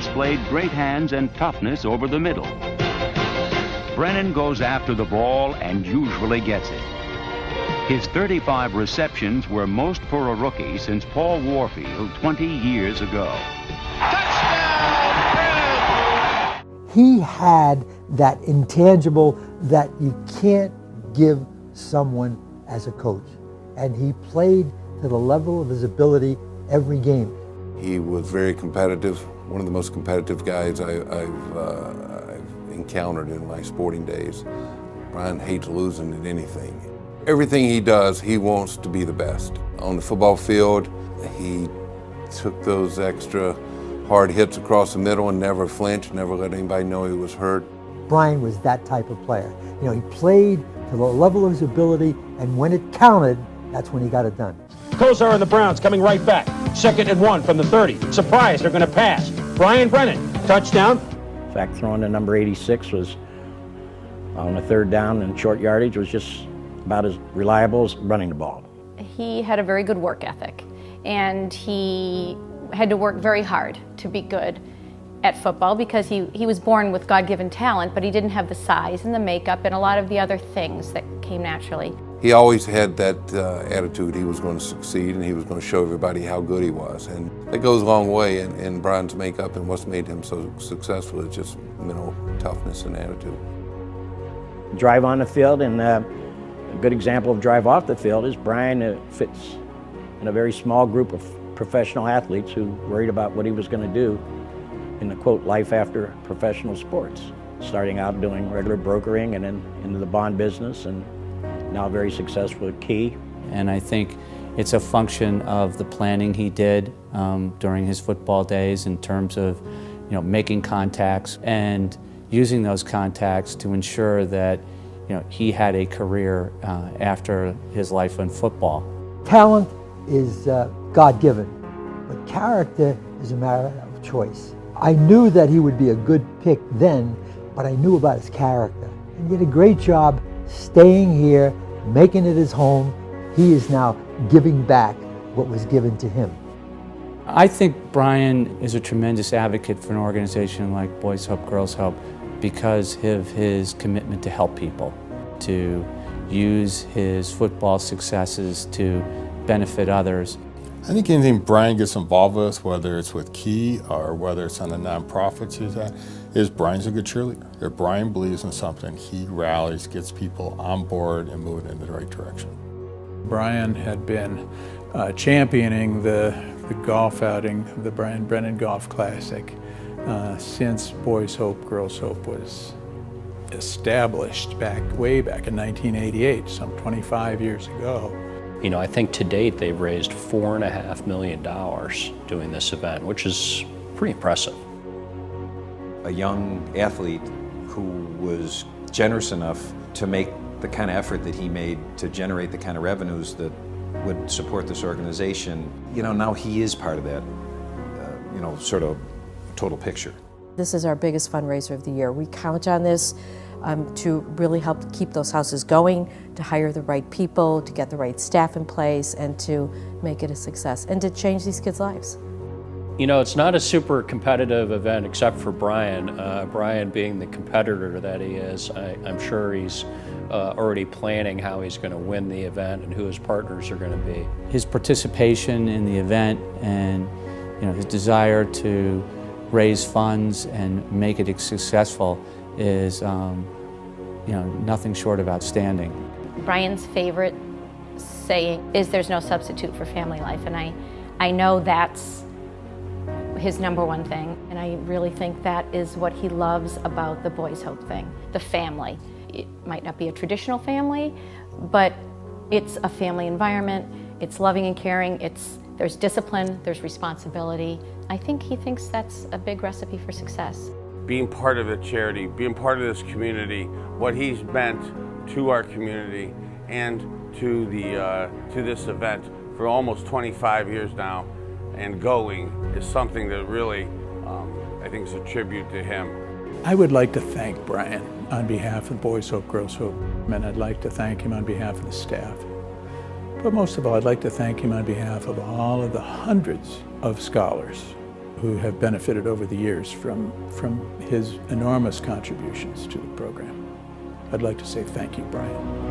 displayed great hands and toughness over the middle. Brennan goes after the ball and usually gets it. His 35 receptions were most for a rookie since Paul Warfield 20 years ago. Touchdown, Brennan! He had that intangible that you can't give someone as a coach. And he played to the level of his ability every game. He was very competitive, one of the most competitive guys I've encountered in my sporting days. Brian hates losing at anything. Everything he does, he wants to be the best. On the football field, he took those extra hard hits across the middle and never flinched, never let anybody know he was hurt. Brian was that type of player. You know, he played to the level of his ability, and when it counted, that's when he got it done. Kosar and the Browns coming right back. 2nd and 1 from the 30. Surprise, they're going to pass. Brian Brennan, touchdown. In fact, throwing to number 86 was on a 3rd down and short yardage was just about as reliable as running the ball. He had a very good work ethic, and he had to work very hard to be good at football because he was born with God-given talent, but he didn't have the size and the makeup and a lot of the other things that came naturally. He always had that attitude he was going to succeed and he was going to show everybody how good he was. And that goes a long way in Brian's makeup, and what's made him so successful is just mental toughness and attitude. Drive on the field, and a good example of drive off the field is Brian fits in a very small group of professional athletes who worried about what he was going to do in the, quote, life after professional sports. Starting out doing regular brokering and then into the bond business, and now very successful at Key. And I think it's a function of the planning he did during his football days in terms of, you know, making contacts and using those contacts to ensure that, you know, he had a career after his life in football. Talent is God-given, but character is a matter of choice. I knew that he would be a good pick then, but I knew about his character. And he did a great job staying here, making it his home. He is now giving back what was given to him. I think Brian is a tremendous advocate for an organization like Boys Hope, Girls Hope because of his commitment to help people, to use his football successes to benefit others. I think anything Brian gets involved with, whether it's with Key or whether it's on the nonprofits he's at, is Brian's a good cheerleader. If Brian believes in something, he rallies, gets people on board and moving in the right direction. Brian had been championing the golf outing, the Brian Brennan Golf Classic, since Boys Hope, Girls Hope was established way back in 1988, some 25 years ago. You know, I think to date they've raised $4.5 million doing this event, which is pretty impressive. A young athlete who was generous enough to make the kind of effort that he made to generate the kind of revenues that would support this organization, you know, now he is part of that, you know, sort of total picture. This is our biggest fundraiser of the year. We count on this to really help keep those houses going, to hire the right people, to get the right staff in place, and to make it a success, and to change these kids' lives. You know, it's not a super competitive event except for Brian. Brian being the competitor that he is, I'm sure he's already planning how he's going to win the event and who his partners are going to be. His participation in the event and, you know, his desire to raise funds and make it successful is, you know, nothing short of outstanding. Brian's favorite saying is there's no substitute for family life, and I know that's his number one thing, and I really think that is what he loves about the Boys Hope thing, the family. It might not be a traditional family, but it's a family environment, it's loving and caring, there's discipline, there's responsibility. I think he thinks that's a big recipe for success. Being part of the charity, being part of this community, what he's meant to our community and to this event for almost 25 years now and going is something that really I think is a tribute to him. I would like to thank Brian on behalf of Boys Hope, Girls Hope, and I'd like to thank him on behalf of the staff. But most of all, I'd like to thank him on behalf of all of the hundreds of scholars who have benefited over the years from his enormous contributions to the program. I'd like to say thank you, Brian.